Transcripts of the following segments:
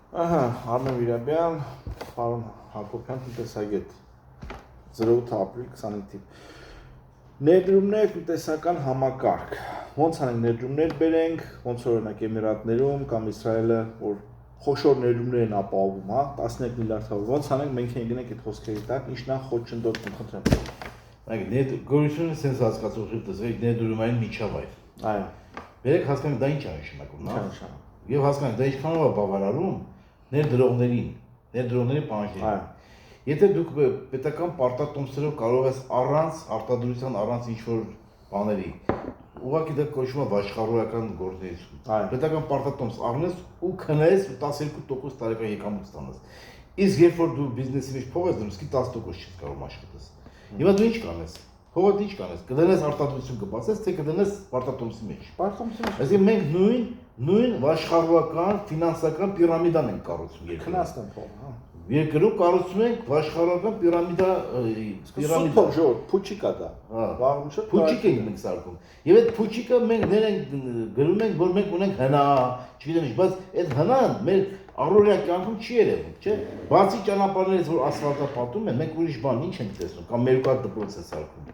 Ահա, Արմեն Վիրաբյան, պարոն Հակոբյան, տնտեսագետ, 08 ապրիլ 25 թիվ։ Ներդրումներ տնտեսական համակարգ։ Ոնց անենք ներդրումներ բերենք, ոնց օրինակ Էմիրատներում կամ Իսրայելը, որ խոշոր ներդրումներ են ապահովում, հա, 13 միլիարդավոր, ոնց անենք մենք են գնենք այդ խոսքերի տակ, ինչ նախ խոչընդոտ խնդրեմ։ Այդ գորությունը sense հասկացող դասեք ներդրումային միջավայր։ Այո։ Բերեք հասկանանք դա ինչ է նշանակում, հա։ Եվ հասկանանք դա ինչքանով է բավարարում ներդրողների պահանջներին։ Այո։ Եթե դուք պետական պարտատոմսերով կարող ես առանց արտադրության, առանց ինչ-որ բաների, ուղղակի դա կոչվում է վաշխառոյական գործունեություն։ Պետական պարտատոմս առնես ու քնես 12% տարեկան եկամուտ ստանաս։ Իսկ երբ որ դու բիզնեսի մեջ փող ես դնում, իսկի 10% չես կարող աշխատես։ Հիմա դու ինչ կանես։ Փողը ինչ կանես։ Կդնես արտադրություն կբացես, թե կդնես պարտատոմսի մեջ։ Այսինքն մենք նույն վաշխառոյական, ֆինանսական պիրամիդան ենք կառուցում երկրում։ Քնասն փող, հա։ Երկրում կառուցում ենք վաշխառոյական պիրամիդա, փուչիկա դա։ Հա, փուչիկ ենք մենք սարքում։ Եվ այդ փուչիկը մենք գրում ենք, որ մենք ունենք հնա, չգիտեմ ինչ, բայց այդ հնան մեր առօրյա կյանքում չի երևում, չէ՞։ Բացի ճանապարհներից, որ ասֆալտապատում են, մենք ուրիշ բան ինչ ենք տեսնում, կամ մերուկա դպրոց է սարքում։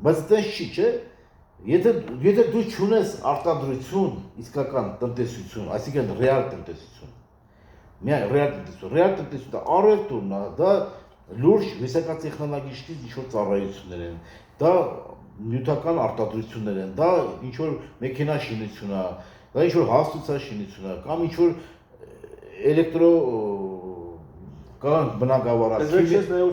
Բայց այդպես չի, չէ՞։ Եթե դու չունես արտադրություն, իսկական տնտեսություն, այսինքն ռեալ տնտեսություն, ռեալ տնտեսությունը առևտուրն է, դա լուրջ վիճակատեխնոլոգիչից ինչ-որ ծառայություններ են, դա նյութական արտադրություններ են, դա ինչ-որ մեքենաշինություն է, դա ինչ-որ հաստոցաշինություն է, կամ ինչ-որ էլեկտրո կան բնակավարակ,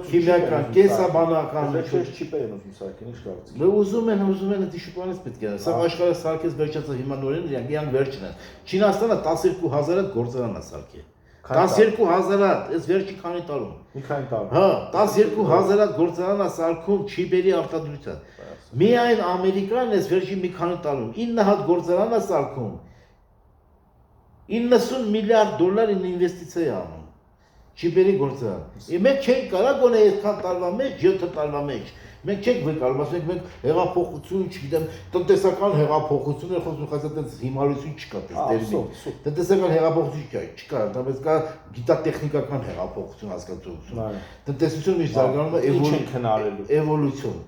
քիմիական, կենսաբանական, չիպեր են ուզում սարքեն, ինչ կարծիք։ Դե ուզում են դի շուտանից պետք է։ Սա աշխարհը սարքեց վերջացած հիմա նորեն իրանք վերջն են։ Չինաստանը 12000 գործարան է սարքել։ 12000, այս վերջի քանի տարում։ Մի քանի տարում։ Հա, 12000 գործարան է սարքում չիպերի արտադրության։ Միայն Ամերիկան այս վերջի մի քանի տարում 9 հատ գործարան է սարքում։ 90 միլիարդ դոլար ինվեստիցիա է անում։ Չիպերի գործարան։ Մենք չենք կարող գոնե այդքան տարվա մեջ, 7 տարվա մեջ։ Մենք չենք վկայում, ասենք մենք հեղափոխություն, չգիտեմ, տնտեսական հեղափոխություն է խոսում, խասա այդպես հիմարություն չկա դες տերմին։ Տնտեսական հեղափոխություն չկա, դրանից կա գիտատեխնիկական հեղափոխություն հասկացություն։ Տնտեսությունը միշտ զարգանում է էվոլյուցիոն։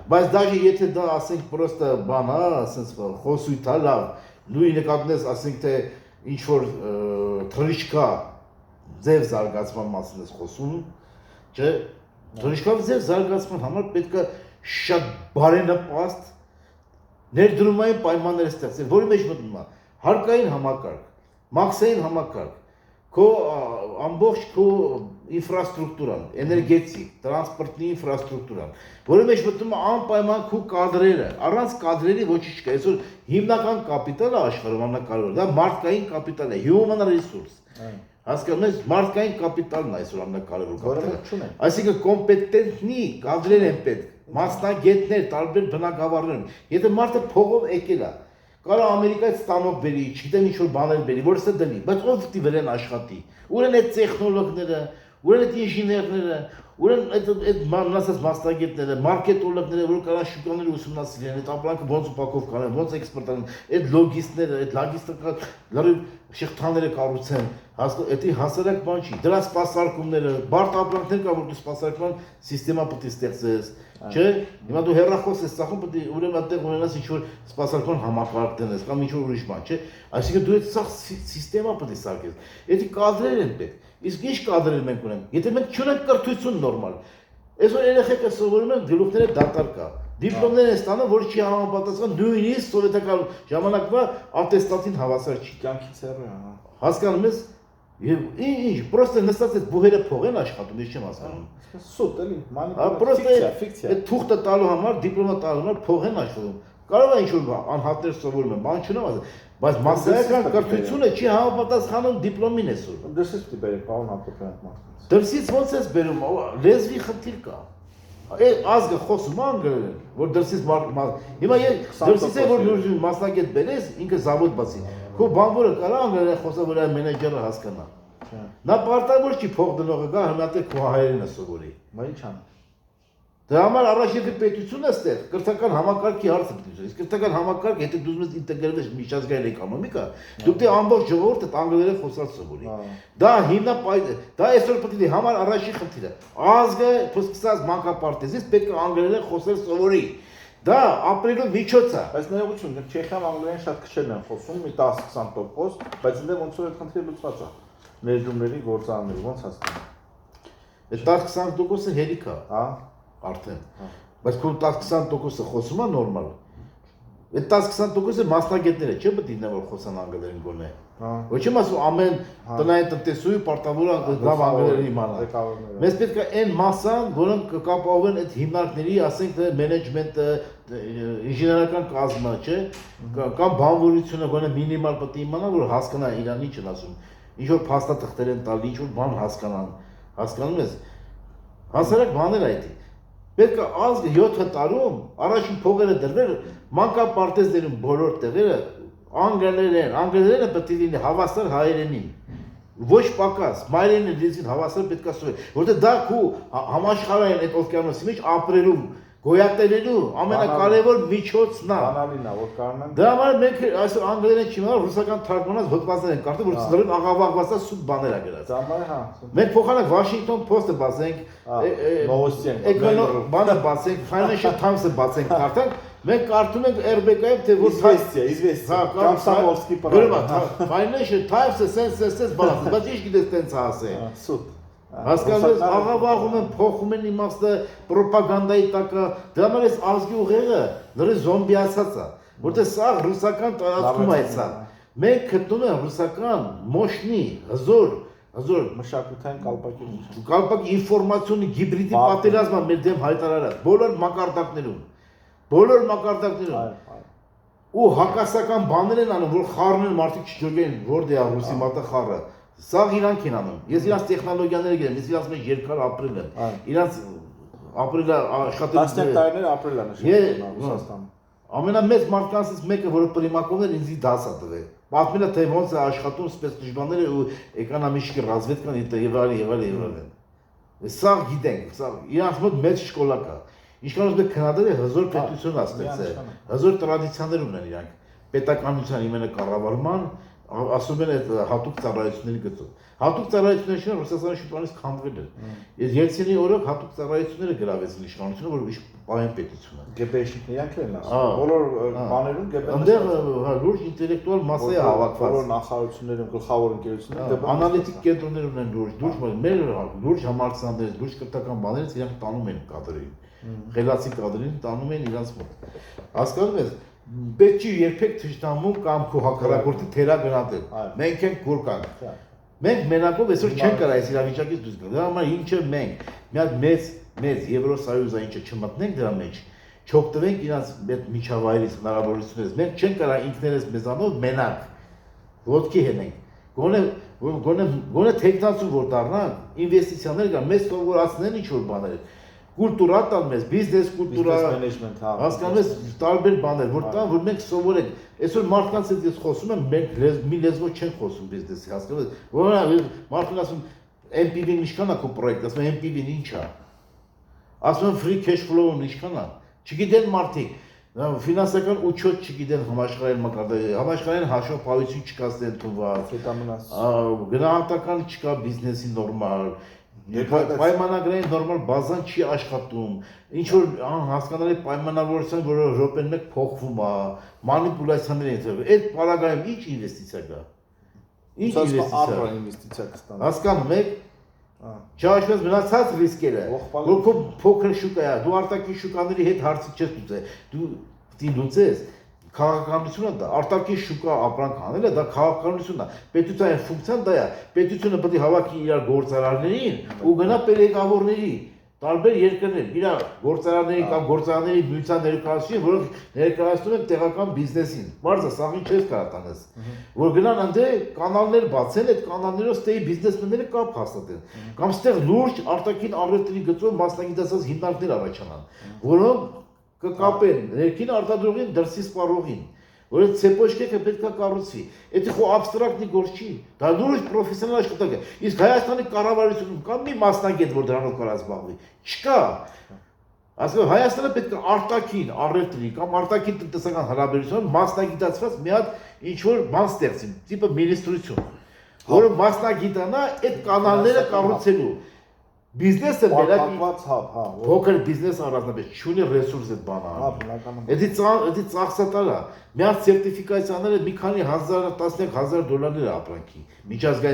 Բայց դաժե եթե դա ասենք պրոստը բան է, ասենց խոսույթ է լավ, նույն նկատնես ասենք թե ինչ որ թռիչքա ձև զարգացման մասին ես խոսում, չէ՞։ Թռիչքով ձև զարգացման համար պետք է շատ բարենպաստ ներդրումային պայմաններ ստեղծել, որի մեջ մտնում է հարկային համակարգ, մաքսային համակարգ, քո ամբողջ քո ինֆրաստրուկտուրան, էներգետիկ, տրանսպորտի ինֆրաստրուկտուրան, որի մեջ մտնում է անպայման քո կադրերը, առանց կադրերի ոչինչ չկա։ Այսօր հիմնական կապիտալը աշխարհում ամենակարևորը դա մարդկային կապիտալ է, human resource։ Հասկանում ես, մարդկային կապիտալն է այսօր ամենակարևոր կապիտալը։ Այսինքն կոմպետենտնի կադրեր են պետք, մասնագետներ, տարբեր բնագավառներ։ Եթե մարդը փողով եկել է, կարող Ամերիկայից ստանոք բերի, չգիտեմ ինչ որ բաներ բերի, որ սա դնի, բայց ով պիտի վրան աշխատի։ Ուր են այդ տեխնոլոգները, ուր են այդ ինժեներները, ուր են այդ մասնասած մասնագետները, մարքետոլոգները, որ կարան շուկաները ուսումնասիրեն, այդ ապրանքը ոնց ուպակով կանեն, ոնց էքսպորտ անեն, այդ լոգիստները, այդ լոգիստիկա լրիվ շղթաները կառուցեն, դա հասարակ բան չի։ Դրա սպասարկումները, բարդ ապրանքներ կա, որ դու սպասարկման համակարգ պետք է ստեղծես, չէ՞։ Հիմա դու հեռախոս ես ծախում, պետք է ուրեմն այդտեղ ունենաս ինչ-որ սպասարկման համակարգ դնես կամ ինչ-որ ուրիշ բան, չէ՞։ Այսինքն դու այդ սա համակարգ պետք է սարքես։ Դա կադրեր են պետք։ Իսկ ինչ կադրեր մենք ունենք։ Եթե մենք չունենք կրթություն նորմալ, այսօր երեխեքը սովորում են գլուխները դատար կա։ Դիպլոմներ են ստանում, որ չի համապատասխան նույնիսկ սովետական ժամանակվա ատեստատին հավասար չի։ Կյանքից հեռու է, հա։ Հասկանում ես։ Եվ ինչ, պրոստը նստած այդ բուհերը փող են աշխատում, ես չեմ հասկանում։ Սուտ էլի, ֆիկցիա։ Այդ թուղթը տալու համար, դիպլոմը տալու համար փող են աշխատում։ Կարող է ինչ-որ անհատներ սովորում են, բան չունեմ ասել, բայց մասսայական կրթությունը չի համապատասխանում դիպլոմին այսօր։ Դրսից պիտի բերեք, պարոն Հակոբյան մարդկանց։ Դրսից ոնց ես բերում, լեզվի խնդիր կա։ Այդ ազգը խոսում անգլերեն, որ դրսից հիմա դրսից է որ մասնագետ բերես, ինքը զավոդ բացի։ Քո բանվորը կարա անգլերեն խոսա, որ այն մենեջերը հասկանա։ Նա պարտավոր չի փող դնողը գա, հիմա թե քո հայերենը սովորի։ Բայց ինչ ան։ Դրա համար առաջ եթե պետությունը ստեղ կրթական համակարգի հարցը պետք է։ Իսկ կրթական համակարգը եթե դու ուզում ես ինտեգրվել միջազգային էկոնոմիկա, դու պետք է ամբողջ ժողովուրդը անգլերեն խոսալ սովորի։ Դա դա այսօր պետք է համար առաջի խնդիրը։ Ազգը սկսած մանկապարտեզից պետք է անգլերեն խոսել սովորի։ Դա ապրելու միջոց է։ Բայց ներողություն, Չեխիայում անգլերեն շատ քչերն են խոսում, մի 10-20%, բայց ինձ ոնց որ այդ խնդիրը լուծված է։ Ներդրումների գործարանների ոնց հասկանալ։ Այդ 10-20%-ը հերիք է, հա, արդեն։ Բայց քո 10-20%-ը խոսում է նորմալ։ Այդ 10-20%-ը մասնագետները չէ՞ պետք է որ խոսան անգլերեն գոնե։ Ոչ եմ ասում ամեն տնային տնտեսուհի պարտավոր է լավ անգլերեն իմանալ։ Մեզ պետք է այն մասան, որոնք կապահովեն այդ հիմնարկների, ասենք թե մենեջմենտը, ինժեներական կազմը, չէ՞, կամ բանվորությունը գոնե մինիմալ պետք է իմանան, որ հասկանան իրան ինչ են ասում։ Ինչ որ փաստաթղթեր են տալի, ինչ որ բան հասկանան։ Հասկանում ես։ Հասարակ բաներ այդ։ Պետք է ազգը 7 տարում առաջին փողերը դրվել մանկապարտեզներում բոլոր տեղերը անգլերենը պետք է լինի հավասար հայերենին։ Ոչ պակաս, մայրենին դիզին հավասար պետք է սովորել, որտեղ դա քու համաշխարհային այդ օվկիանոսի մեջ ապրելու, գոյատևելու ամենակարևոր միջոցն է։ Բանալին է, որ կարող են։ Դրա համար մենք այսօր անգլերեն չիմանալ ռուսական թարգմանած հոդվածներ են կարդում, որ ծրագրին աղավաղված է սուտ բաներ է գրած։ Դա համար հա։ Մենք փոխանակ Washington Post-ը բացենք, բանը բացենք, Financial Times-ը բացենք կարդանք, մենք կարդում ենք RBK-ում թե որ Известия, Комсомольский правда։ Financial Times-ը sense բացած, բայց ինչ գիտես տենց ասել։ Սուտ։ Հասկանալի աղավաղում են, փոխում են իմաստը ռոպագանդայի տակը, դրա համար այս ազգի ուղեղը լրի զոմբիացած է, որտեղ սա ռուսական տարածքում է սա։ Մենք գտնում ենք ռուսական մոշնի, հզոր մշակութային կալպակի կալպակ ինֆորմացիոնի հիբրիդի պատերազմը մեր դեմ հայտարարած բոլոր մակարդակներում ու հակասական բաներ են անում, որ խառն են մարդիկ չջոգեն, որտեղ է ռուսի մատը խառը։ Սա իրանք են անում։ Ես իրանց տեխնոլոգիաները գիտեմ, ես իրանց մեջ երկար ապրել եմ։ Իրանց ապրել աշխատել 10 տարիներ ապրել է նշանակում Ռուսաստանում։ Ամենամեծ մարդկանցից մեկը, որը պրիմակովն էր, ինձ դաս է տվել։ Պատմել է թե ոնց է աշխատում սպեցդժվանները ու էկոնոմիկի ռազմետկան եւ այլն։ Սա գիտենք, սա իրանց մոտ մեծ շկոլա կա։ Ինչքան ուզում եք քննադատել հզոր պետություն է ստեղծել։ Հզոր տրադիցիաներ ունեն իրանք։ Պետականության իմենը կառավարման ասում են այդ հատուկ ծառայությունների գծով։ Հատուկ ծառայությունները Ռուսաստանի շուտանից քանդվել են։ Ելցինի օրոք հատուկ ծառայությունները գրավեցին իշխանությունը, որ պահեն պետությունը։ ԳԲՇ-ն իրանք են ասում։ Բոլոր բաներում ԳԲ-ն այնտեղ լուրջ ինտելեկտուալ մասսա է հավաքված։ Բոլոր նախարարություններում գլխավոր ընկերությունները անալիտիկ կենտրոններ ունեն լուրջ, մեր լուրջ համալսարաններից, լուրջ կրթական բաներից իրանք տանում են կադրին։ Խելացի կադրին տանում են իրանց մոտ։ Հասկանում ես, պետք չի երբեք թշնամու կամ քո հակառակորդի թերագնահատել։ Մենք ենք գործանք։ Մենք մենակով այսօր չենք կարող այս իրավիճակից դուրս գալ։ Դրա համար ինչը մենք մի հատ մեծ Եվրոսոյուզը ինչը չմտնենք դրա մեջ, չօգտվենք իրաց այդ միջավայրից հնարավորություններից։ Մենք չենք կարող ինքներս մեզանով մենակ ոտքի հենենք։ Գոնե տեխնացու որ դառնանք, ինվեստիցիաներ կան, մեզ սովորացնեն ինչ որ բաներ։ Կուլտուրա տան մեզ, բիզնես կուլտուրա, հասկանում ես տարբեր բաներ, որ տան, որ մենք սովորենք։ Այսօր մարդկանց հետ ես խոսում եմ, մենք մի լեզվով չենք խոսում բիզնեսի, հասկանում ես։ Որ մարդուն ասում MPV-ն ինչքան է քո պրոյեկտը, ասում եմ MPV-ն ինչ է։ Ասում եմ free cash flow-ն ինչքան է։ Չգիտեն մարդիկ, ֆինանսական ուչոտ չգիտեն համաշխարհային մակարդակի, համաշխարհային հաշվապահություն չկա ստենտուված։ Գնահատական չկա բիզնեսի նորմալ։ Պայմանագրային նորմալ բազան չի աշխատում, ինչ որ հասկանալի պայմանավորվածության, որը րոպեն մեկ փոխվում է, մանիպուլյացիաներ են ծրվում, այդ պարագայում ինչ ինվեստիցիա կա։ Ինչ ինվեստիցիա կստանա։ Հասկանում եք, չհաշվես մնացած ռիսկերը, որ քո փոքր շուկա է, դու արտաքին շուկաների հետ հարցի չես լուծել, դու պետք է լուծես։ Քաղաքականությունը դա արտաքին շուկա ապրանք անելը դա քաղաքականությունն է։ Պետության ֆունկցիան դա է։ Պետությունը պետք է հավաքի իր գործարարներին ու գնա պերեկավորների տարբեր երկրներ, իր գործարարների կամ գործարանների միության ներկայացուցիչ, որոնք ներկայացնում են տեղական բիզնեսին։ Բարձր սաղին չես կարող տանես։ Որ գնան այնտեղ կանալներ բացեն, այդ կանալներով ստեի բիզնեսմենները կապ հաստատեն։ Կամ ստեղ լուրջ արտաքին առևտրի գծով մասնագիտացած հիմնարկներ առաջանան, որոնք կկապեն ներքին արտադրողին դրսի սպառողին, որ այդ ցեպոչկեքը պետք է կառուցվի։ Դա խո աբստրակտի գործ չի, դա լուրջ պրոֆեսիոնալ աշխատանք է։ Իսկ Հայաստանի կառավարությունում կա մի մասնագետ, որ դրանով կարող զբաղվի։ Չկա։ Ասկա Հայաստանը պետք է արտաքին առևտրի կամ արտաքին տնտեսական հարաբերություն մասնագիտացված մի հատ ինչ որ բան ստեղծի, տիպը մինիստրություն, որը մասնագիտանա այդ կանալները կառուցելու։ Բիզնեսը Պարտակված հապ, հա, փոքր բիզնես առանձնապես չունի ռեսուրս այդ բանը։ հա, բնականաբար։ Էդի ծախսատարա։ Մի հատ սերտիֆիկացիաները մի քանի հազար, $10,000 ապրանքի միջազգային